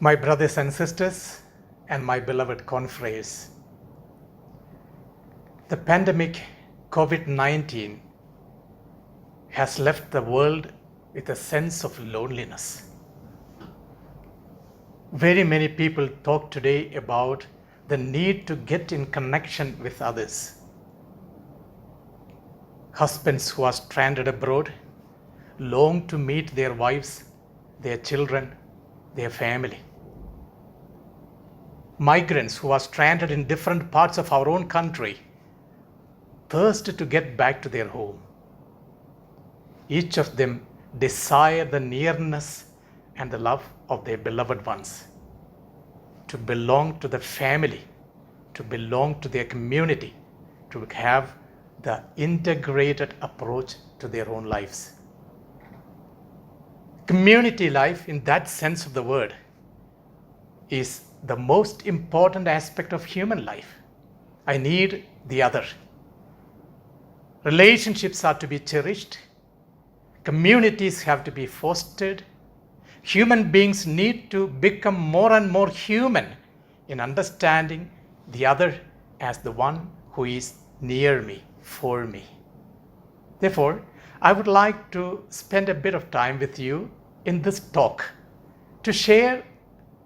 My brothers and sisters, and my beloved confreres, the pandemic COVID-19 has left the world with a sense of loneliness. Very many people talk today about the need to get in connection with others. Husbands who are stranded abroad long to meet their wives, their children, their family. Migrants who are stranded in different parts of our own country thirst to get back to their home. Each of them desire the nearness and the love of their beloved ones, to belong to the family, to belong to their community, to have the integrated approach to their own lives. Community life, in that sense of the word, is the most important aspect of human life. I need the other. Relationships are to be cherished. Communities have to be fostered. Human beings need to become more and more human in understanding the other as the one who is near me, for me. Therefore, I would like to spend a bit of time with you in this talk to share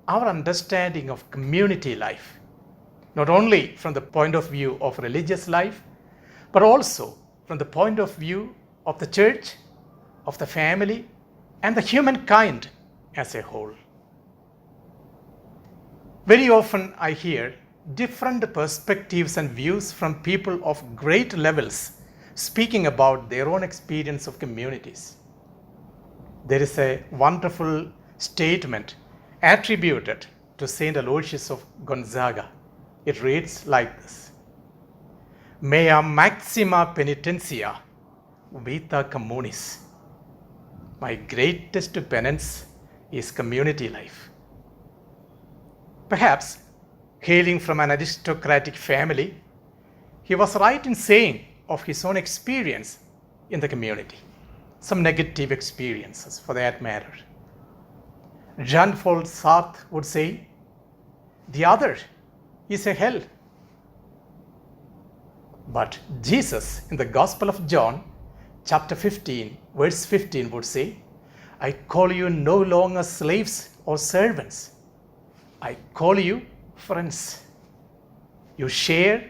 our understanding of community life, not only from the point of view of religious life, but also from the point of view of the church, of the family, and the humankind as a whole. Very often I hear different perspectives and views from people of great levels speaking about their own experience of communities. There is a wonderful statement attributed to Saint Aloysius of Gonzaga. It reads like this: Mea maxima penitentia vita communis. My greatest penance is community life. Perhaps, hailing from an aristocratic family, he was right in saying of his own experience in the community, some negative experiences for that matter. Jean-Paul Sartre would say, the other is a hell. But Jesus in the Gospel of John, chapter 15, verse 15 would say, I call you no longer slaves or servants. I call you friends. You share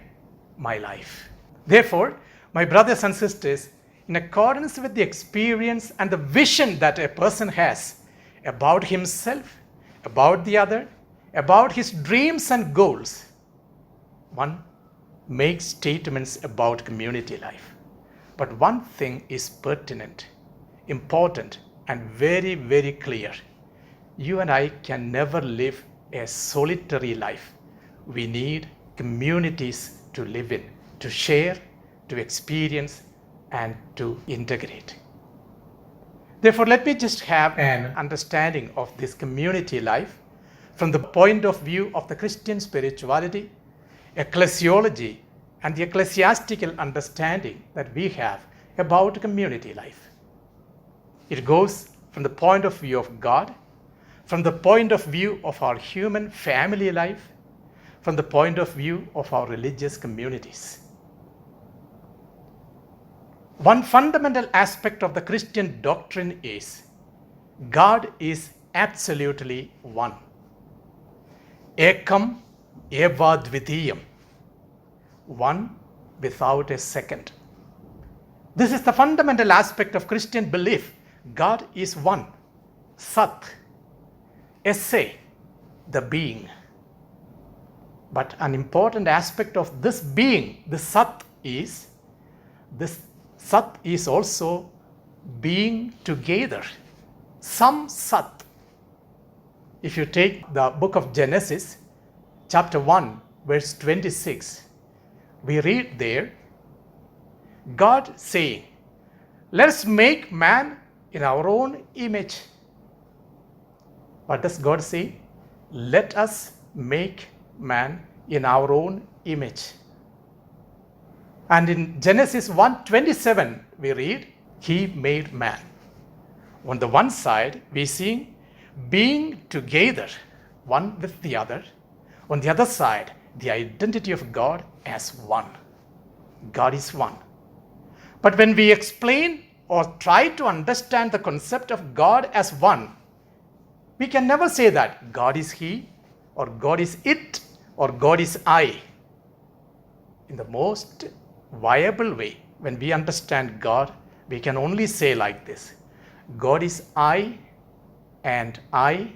my life. Therefore, my brothers and sisters, in accordance with the experience and the vision that a person has about himself, about the other, about his dreams and goals, one makes statements about community life. But one thing is pertinent, important, and very, very clear. You and I can never live a solitary life. We need communities to live in, to share, to experience, and to integrate. Therefore, let me just have an understanding of this community life from the point of view of the Christian spirituality, ecclesiology, and the ecclesiastical understanding that we have about community life. It goes from the point of view of God, from the point of view of our human family life, from the point of view of our religious communities. One fundamental aspect of the Christian doctrine is God is absolutely one. EKAM EVADVITIYAM. One without a second. This is the fundamental aspect of Christian belief. God is one. Sat. Esse, the being. But an important aspect of this being, the Sat, is this Sat is also being together. Some Sat. If you take the book of Genesis, chapter 1, verse 26, we read there, God saying, let us make man in our own image. What does God say? Let us make man in our own image. And in Genesis 1:27, we read, He made man. On the one side, we see being together, one with the other. On the other side, the identity of God as one. God is one. But when we explain or try to understand the concept of God as one, we can never say that God is He, or God is it, or God is I. In the most viable way, when we understand God, we can only say like this: God is I, and I,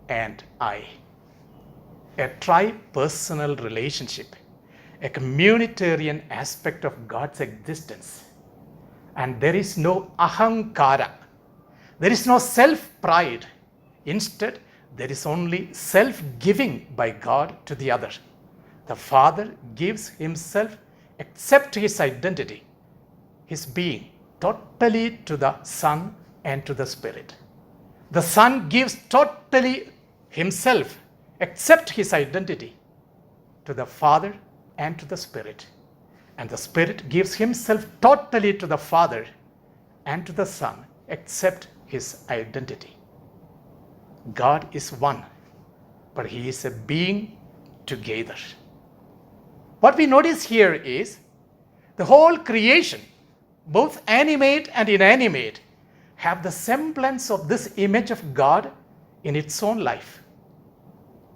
and I. A tri-personal relationship, a communitarian aspect of God's existence. And there is no ahankara, there is no self-pride. Instead, there is only self-giving by God to the other. The Father gives Himself, except His identity, His being, totally to the Son and to the Spirit. The Son gives totally Himself, except His identity, to the Father and to the Spirit. And the Spirit gives Himself totally to the Father and to the Son, except His identity. God is one, but He is a being together. What we notice here is the whole creation, both animate and inanimate, have the semblance of this image of God in its own life.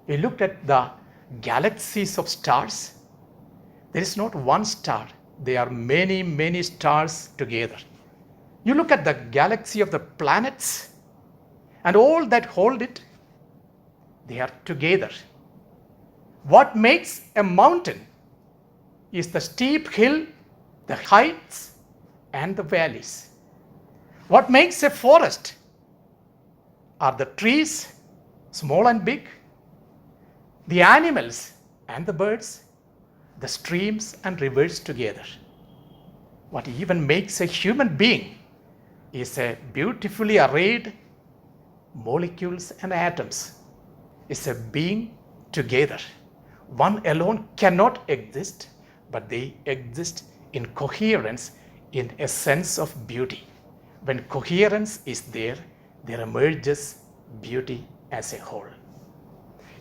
We looked at the galaxies of stars. There is not one star. There are many, many stars together. You look at the galaxy of the planets and all that hold it, they are together. What makes a mountain is the steep hill, the heights, and the valleys. What makes a forest are the trees, small and big, the animals and the birds, the streams and rivers together. What even makes a human being is a beautifully arrayed molecules and atoms. It's a being together. One alone cannot exist, but they exist in coherence, in a sense of beauty. When coherence is there, there emerges beauty as a whole.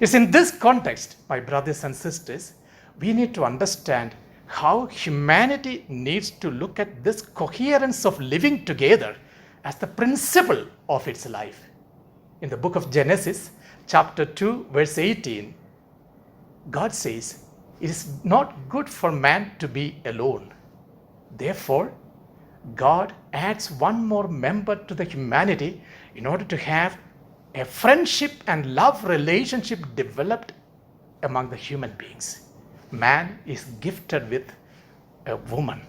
It's in this context, my brothers and sisters, we need to understand how humanity needs to look at this coherence of living together as the principle of its life. In the book of Genesis, chapter 2, verse 18, God says, "It is not good for man to be alone." Therefore, God adds one more member to the humanity in order to have a friendship and love relationship developed among the human beings. Man is gifted with a woman,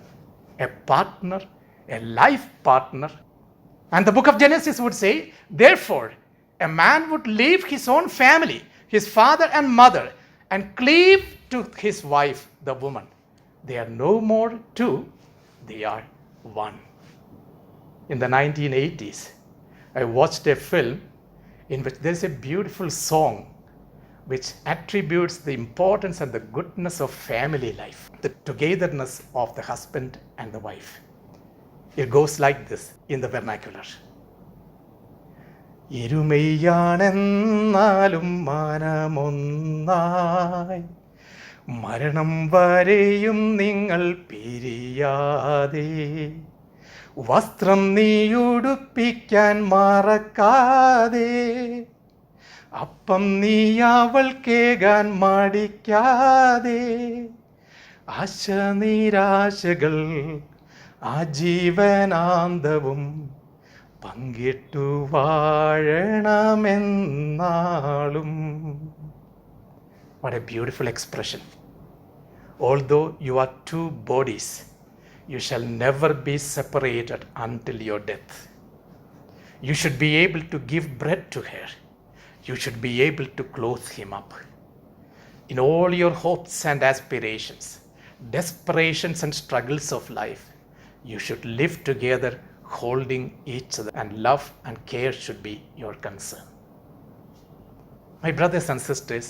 a partner, a life partner. And the book of Genesis would say, therefore, a man would leave his own family, his father and mother, and cleave to his wife, the woman. They are no more two, they are one. In the 1980s, I watched a film in which there is a beautiful song which attributes the importance and the goodness of family life, the togetherness of the husband and the wife. It goes like this in the vernacular. ഇരുമയാണെന്നാലും മനമൊന്നായി മരണം വരെയും നിങ്ങൾ പിരിയാതെ വസ്ത്രം നീയുടുപ്പിക്കാൻ മറക്കാതെ അപ്പം നീ അവൾക്കേകാൻ മടിക്കാതെ ആശ നിരാശകൾ ആജീവനാന്തവും പങ്കിട്ടു വാഴണമെന്നാളും. What a beautiful expression. Although you are two bodies, you shall never be separated until your death. You should be able to give bread to her. You should be able to clothe him up. In all your hopes and aspirations, desperations and struggles of life, you should live together holding each other, and love and care should be your concern. My brothers and sisters,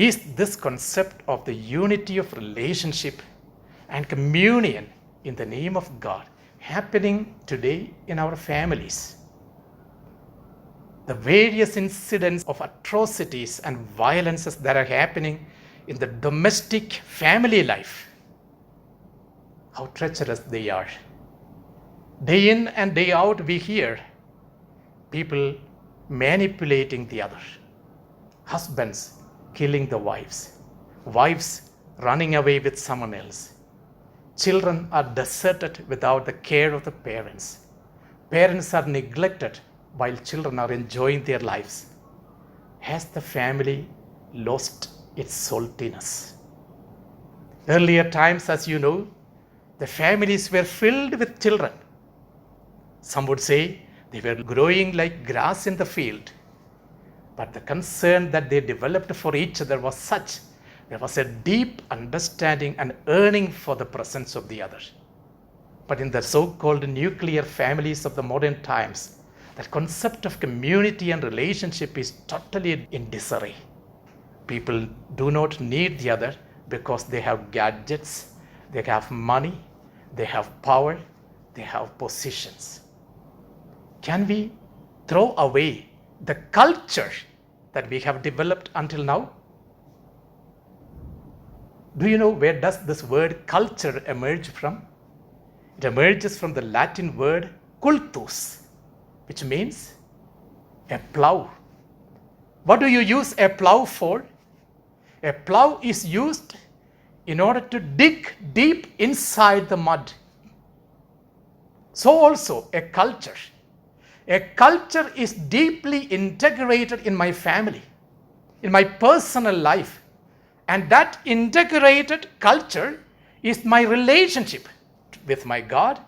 is this concept of the unity of relationship and communion in the name of God happening today in our families? the various incidents of atrocities and violences that are happening in the domestic family life, how treacherous they are. Day in and day out we hear people manipulating the other, husbands killing the wives, wives running away with someone else. Children are deserted without the care of the parents. Parents are neglected while children are enjoying their lives. Has the family lost its saltiness? Earlier times, as you know, the families were filled with children. Some would say they were growing like grass in the field. But the concern that they developed for each other was such, there was a deep understanding and yearning for the presence of the other. But in the so-called nuclear families of the modern times, that concept of community and relationship is totally in disarray. People do not need the other because they have gadgets, they have money, they have power, they have positions. Can we throw away the culture that we have developed until now? Do you know where does this word culture emerge from? It emerges from the Latin word cultus, which means a plow. What do you use a plow for? A plow is used in order to dig deep inside the mud. So also a culture. A culture is deeply integrated in my family, in my personal life. And that integrated culture is my relationship with my God,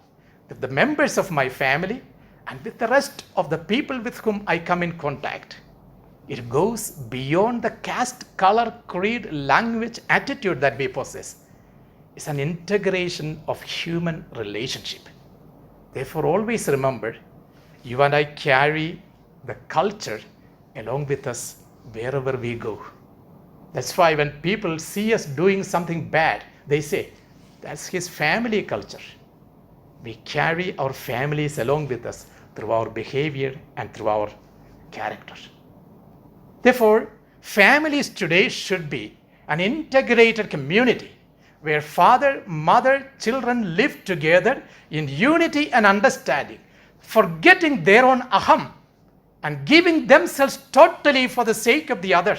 with the members of my family, and with the rest of the people with whom I come in contact. It goes beyond the caste, color, creed, language, attitude that we possess. It's an integration of human relationship. Therefore, always remember, you and I carry the culture along with us wherever we go. That's why when people see us doing something bad, they say, that's his family culture. We carry our families along with us through our behavior and through our character. Therefore, families today should be an integrated community where father, mother, children live together in unity and understanding, forgetting their own aham and giving themselves totally for the sake of the other,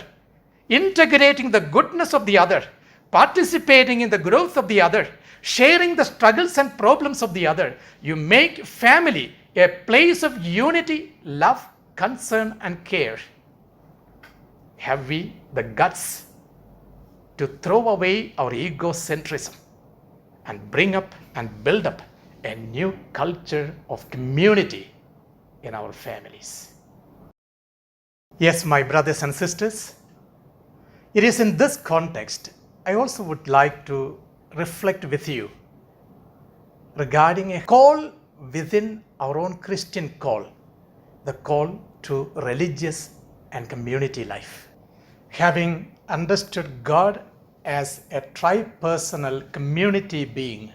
integrating the goodness of the other, participating in the growth of the other, sharing the struggles and problems of the other. You make family a place of unity, love, concern, and care. Have we the guts to throw away our egocentrism and bring up and build up a new culture of community in our families? Yes, my brothers and sisters, it is in this context I also would like to reflect with you regarding a call within our own Christian call, the call to religious and community life. Having understood God as a tri-personal community being,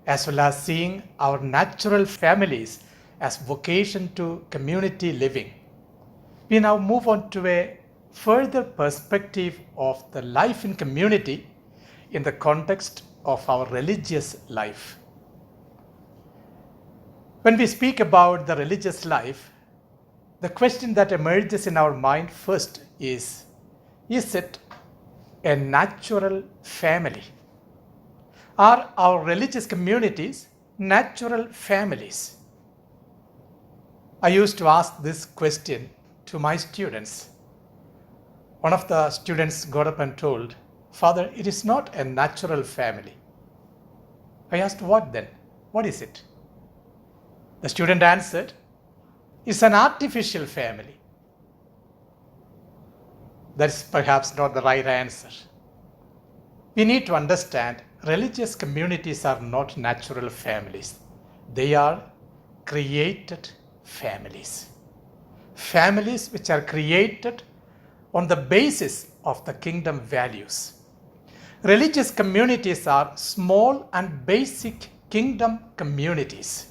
as well as seeing our natural families as vocation to community living, we now move on to a further perspective of the life in community in the context of our religious life. When we speak about the religious life, the question that emerges in our mind first is it a natural family? Are our religious communities natural families? I used to ask this question to my students. One of the students got up and told, "Father, it is not a natural family." I asked, "What then? What is it?" The student answered, "It's an artificial family." That's perhaps not the right answer. We need to understand religious communities are not natural families. They are created families. Families which are created on the basis of the kingdom values. Religious communities are small and basic kingdom communities.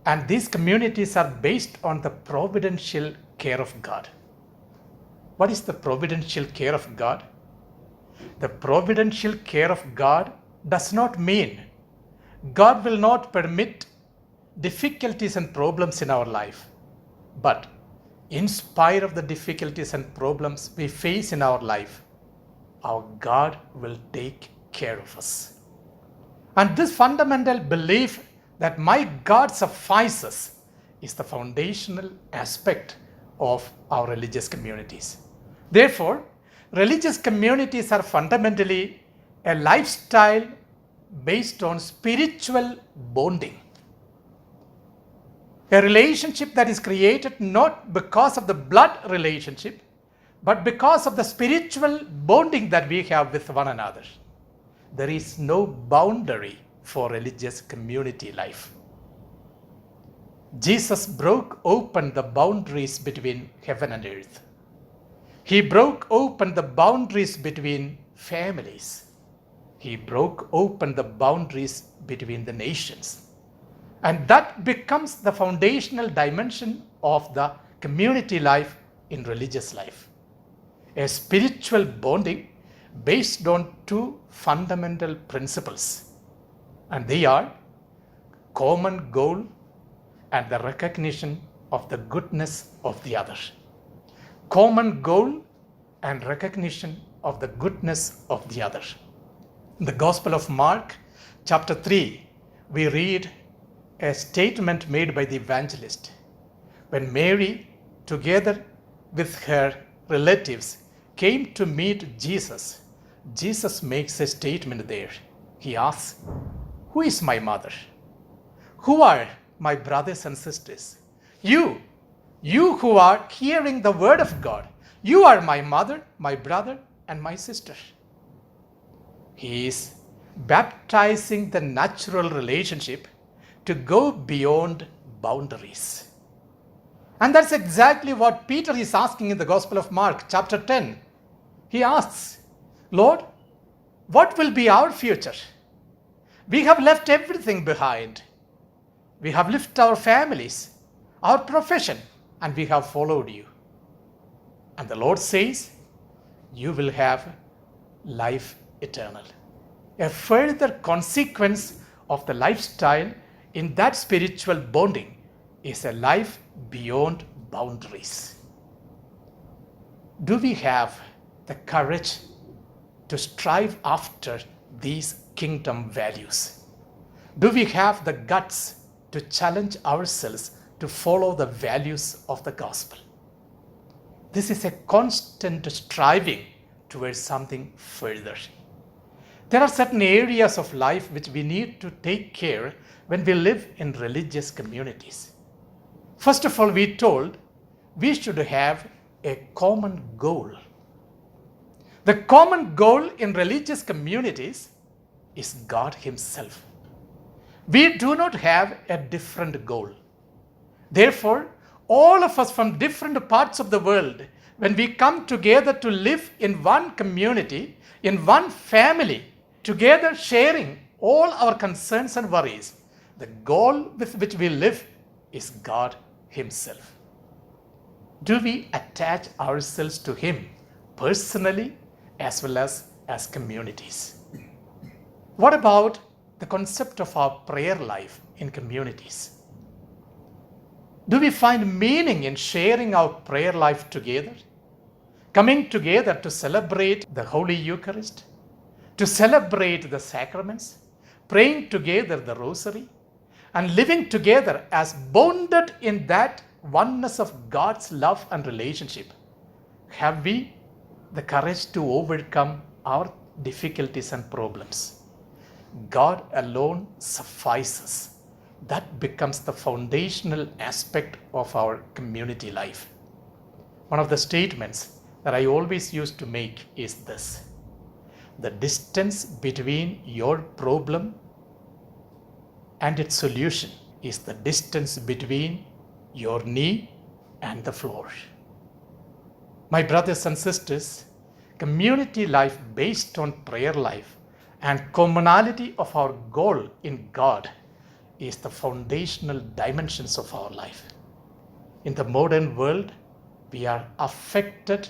And these communities are based on the providential care of God. What is the providential care of God? The providential care of God does not mean God will not permit difficulties and problems in our life. But in spite of the difficulties and problems we face in our life, our God will take care of us. And this fundamental belief that my God suffices is the foundational aspect of our religious communities. Therefore, religious communities are fundamentally a lifestyle based on spiritual bonding. A relationship that is created not because of the blood relationship, but because of the spiritual bonding that we have with one another. There is no boundary for religious community life. Jesus broke open the boundaries between heaven and earth. He broke open the boundaries between families. He broke open the boundaries between the nations. And that becomes the foundational dimension of the community life in religious life. A spiritual bonding based on two fundamental principles. And they are common goal and the recognition of the goodness of the other. Common goal and recognition of the goodness of the other. In the Gospel of Mark, chapter 3, we read a statement made by the evangelist. When Mary, together with her relatives, came to meet Jesus, Jesus makes a statement there. He asks, "Who is my mother? Who are my brothers and sisters? You who are hearing the word of God, you are my mother, my brother, and my sister." He is baptizing the natural relationship to go beyond boundaries. And that's exactly what Peter is asking in the Gospel of Mark, chapter 10. He asks, "Lord, what will be our future? We have left everything behind. We have left our families, our profession, and we have followed you." And the Lord says, "You will have life eternal." A further consequence of the lifestyle in that spiritual bonding is a life beyond boundaries. Do we have the courage to strive after these kingdom values? Do we have the guts to challenge ourselves to follow the values of the gospel? This is a constant striving towards something further. There are certain areas of life which we need to take care when we live in religious communities. First of all, we told we should have a common goal. The common goal in religious communities is God Himself. We do not have a different goal. Therefore, all of us from different parts of the world, when we come together to live in one community, in one family, together sharing all our concerns and worries, the goal with which we live is God Himself. Do we attach ourselves to Him personally as well as communities? What about the concept of our prayer life in communities? Do we find meaning in sharing our prayer life together? Coming together to celebrate the Holy Eucharist, to celebrate the sacraments, praying together the Rosary, and living together as bonded in that oneness of God's love and relationship. Have we the courage to overcome our difficulties and problems? God alone suffices. That becomes the foundational aspect of our community life. One of the statements that I always used to make is this: the distance between your problem and its solution is the distance between your knee and the floor. My brothers and sisters, community life based on prayer life and commonality of our goal in God is the foundational dimensions of our life. In the modern world, we are affected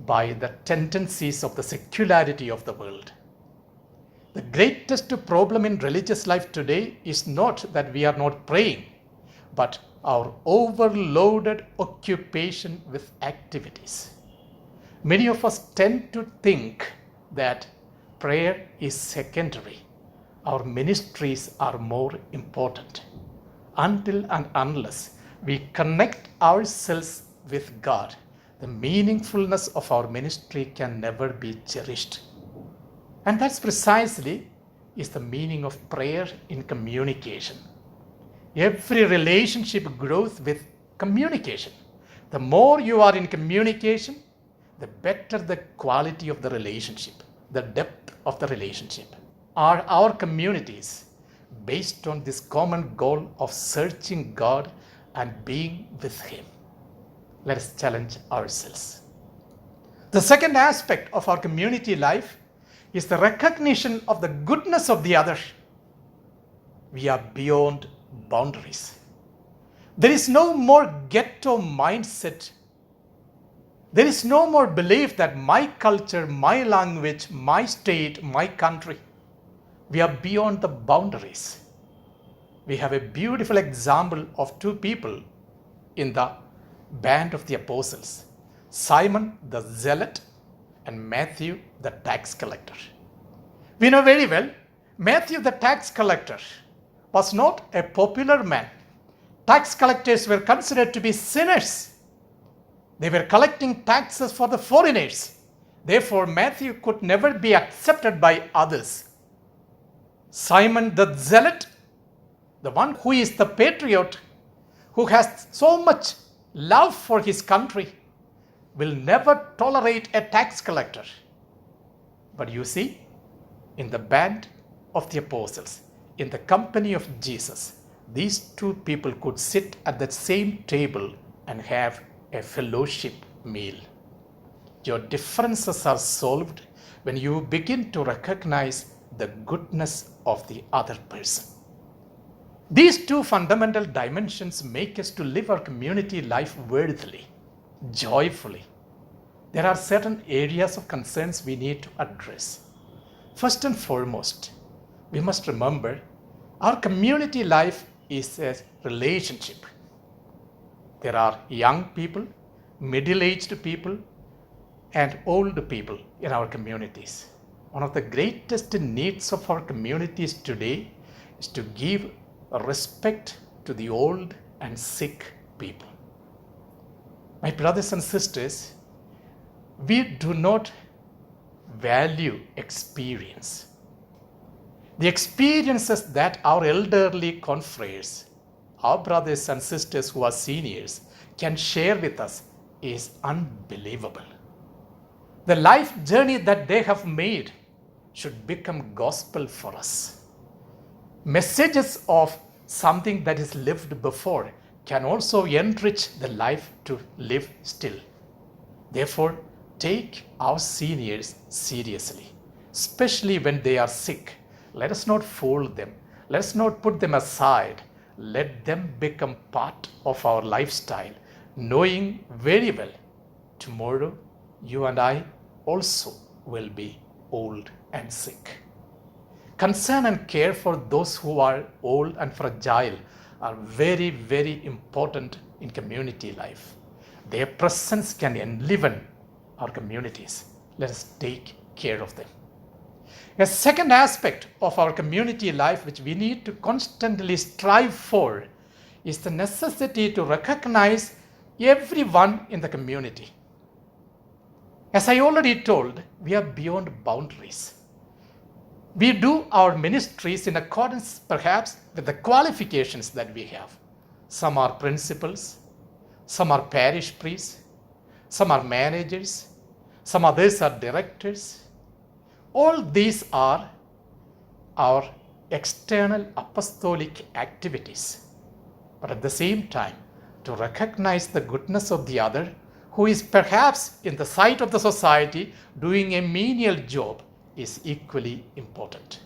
by the tendencies of the secularity of the world. The greatest problem in religious life today is not that we are not praying, but our overloaded occupation with activities. Many of us tend to think that prayer is secondary. Our ministries are more important. Until and unless we connect ourselves with God, the meaningfulness of our ministry can never be cherished. And that's precisely is the meaning of prayer in communication. Every relationship grows with communication. The more you are in communication, the better the quality of the relationship, the depth of the relationship. Are our communities based on this common goal of searching God and being with Him? Let us challenge ourselves. The second aspect of our community life is the recognition of the goodness of the other. We are beyond boundaries. There is no more ghetto mindset. There is no more belief that my culture, my language, my state, my country. We are beyond the boundaries. We have a beautiful example of two people in the band of the apostles, Simon the zealot and Matthew the tax collector. We know very well, Matthew the tax collector was not a popular man. Tax collectors were considered to be sinners. They were collecting taxes for the foreigners. Therefore, Matthew could never be accepted by others. Simon the zealot, the one who is the patriot, who has so much love for his country, will never tolerate a tax collector. But you see, in the band of the apostles, in the company of Jesus, these two people could sit at the same table and have a fellowship meal. Your differences are solved when you begin to recognize the goodness of the other person. These two fundamental dimensions make us to live our community life worthily, joyfully. There are certain areas of concerns we need to address. First and foremost, we must remember our community life is a relationship. There are young people, middle-aged people, and old people in our communities. One of the greatest needs of our communities today is to give respect to the old and sick people. My brothers and sisters, we do not value experience. The experiences that our elderly confreres, our brothers and sisters who are seniors, can share with us is unbelievable. The life journey that they have made should become gospel for us. Messages of something that is lived before can also enrich the life to live still. Therefore, take our seniors seriously, especially when they are sick. Let us not fool them. Let us not put them aside. Let them become part of our lifestyle, knowing very well tomorrow you and I also will be old and sick. Concern and care for those who are old and fragile are very, very important in community life. Their presence can enliven our communities. Let us take care of them. A second aspect of our community life which we need to constantly strive for is the necessity to recognize everyone in the community. As I already told, we are beyond boundaries. We do our ministries in accordance perhaps with the qualifications that we have. Some are principals, some are parish priests, some are managers, some others are directors. All these are our external apostolic activities. But at the same time, to recognize the goodness of the other, who is perhaps in the sight of the society doing a menial job, is equally important.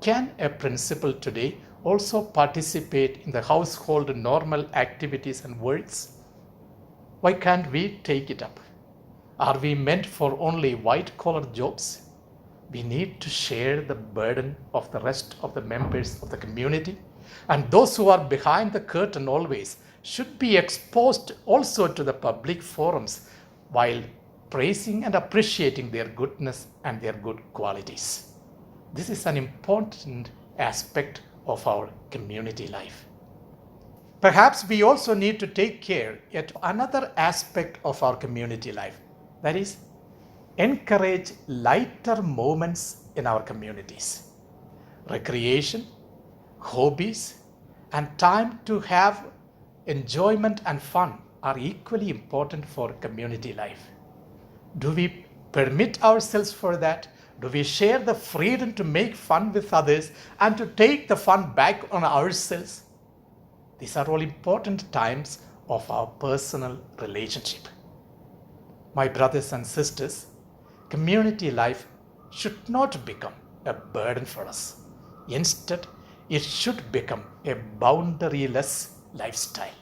Can a principal today also participate in the household normal activities and works? Why can't we take it up? Are we meant for only white-collar jobs? We need to share the burden of the rest of the members of the community, and those who are behind the curtain always should be exposed also to the public forums while praising and appreciating their goodness and their good qualities. This is an important aspect of our community life. Perhaps we also need to take care yet another aspect of our community life, that is, encourage lighter moments in our communities. Recreation, hobbies, and time to have enjoyment and fun are equally important for community life. Do we permit ourselves for that? Do we share the freedom to make fun with others and to take the fun back on ourselves? These are all important times of our personal relationship. My brothers and sisters, community life should not become a burden for us. Instead, it should become a boundaryless lifestyle.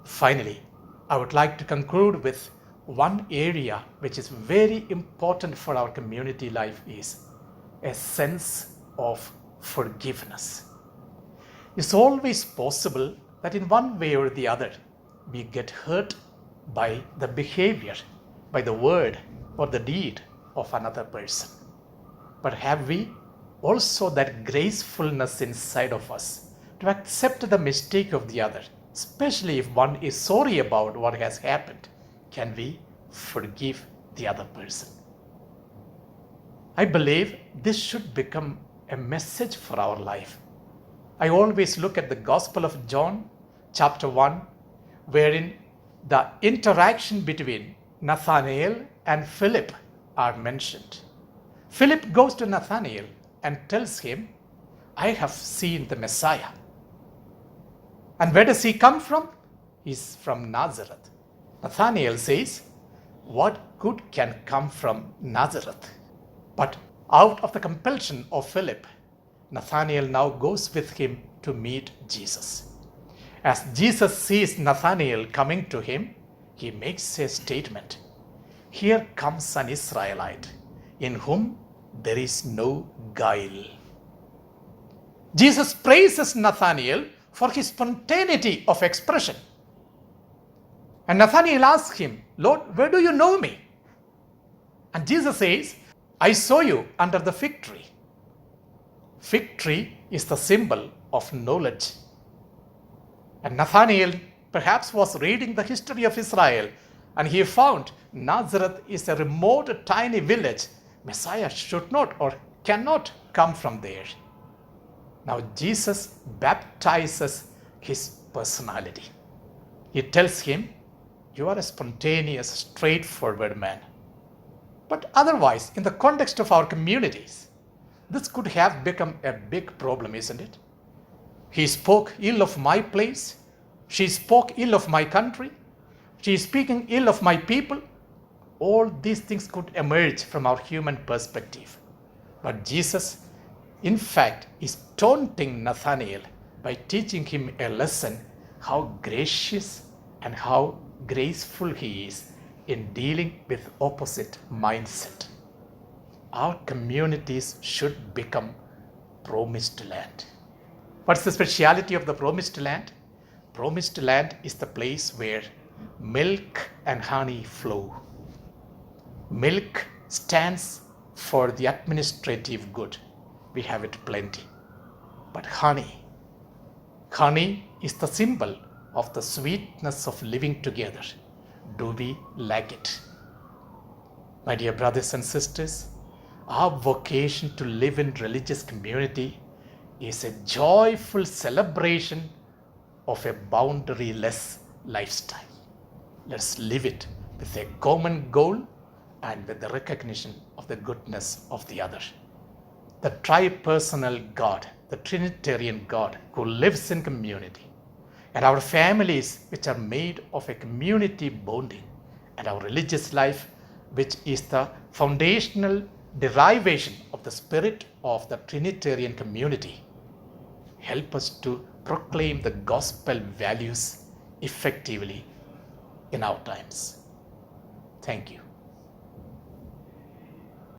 Finally, I would like to conclude with one area which is very important for our community life is a sense of forgiveness. It's always possible that in one way or the other, we get hurt by the behavior, by the word or the deed of another person. But have we also that gracefulness inside of us to accept the mistake of the other, especially if one is sorry about what has happened? Can we forgive the other person? I believe this should become a message for our life. I always look at the Gospel of John, chapter 1, wherein the interaction between Nathanael and Philip are mentioned. Philip goes to Nathanael and tells him, I have seen the Messiah. And where does he come from? He's from Nazareth. Nathanael says, what good can come from Nazareth? But out of the compulsion of Philip, Nathanael now goes with him to meet Jesus. As Jesus sees Nathanael coming to him, he makes a statement. Here comes an Israelite in whom there is no guile. Jesus praises Nathanael for his spontaneity of expression. And Nathanael asks him, Lord, where do you know me? And Jesus says, I saw you under the fig tree. Fig tree is the symbol of knowledge. And Nathanael perhaps was reading the history of Israel, and he found Nazareth is a remote, tiny village. Messiah should not or cannot come from there. Now Jesus baptizes his personality. He tells him, you are a spontaneous, straightforward man. But otherwise, in the context of our communities, this could have become a big problem, isn't it? He spoke ill of my place. She spoke ill of my country. She is speaking ill of my people. All these things could emerge from our human perspective. But Jesus, in fact, is taunting Nathanael by teaching him a lesson how gracious and how graceful he is in dealing with opposite mindset. Our communities should become promised land. What's the speciality of the promised land? Promised land is the place where milk and honey flow. Milk stands for the administrative good. We have it plenty. But honey is the symbol of the sweetness of living together. Do we lack it? My dear brothers and sisters, our vocation to live in religious community is a joyful celebration of a boundaryless lifestyle. Let's live it with a common goal and with the recognition of the goodness of the other. The tri-personal God, the Trinitarian God who lives in community, and our families which are made of a community bonding, and our religious life which is the foundational derivation of the spirit of the Trinitarian community, help us to proclaim the gospel values effectively in our times. Thank you.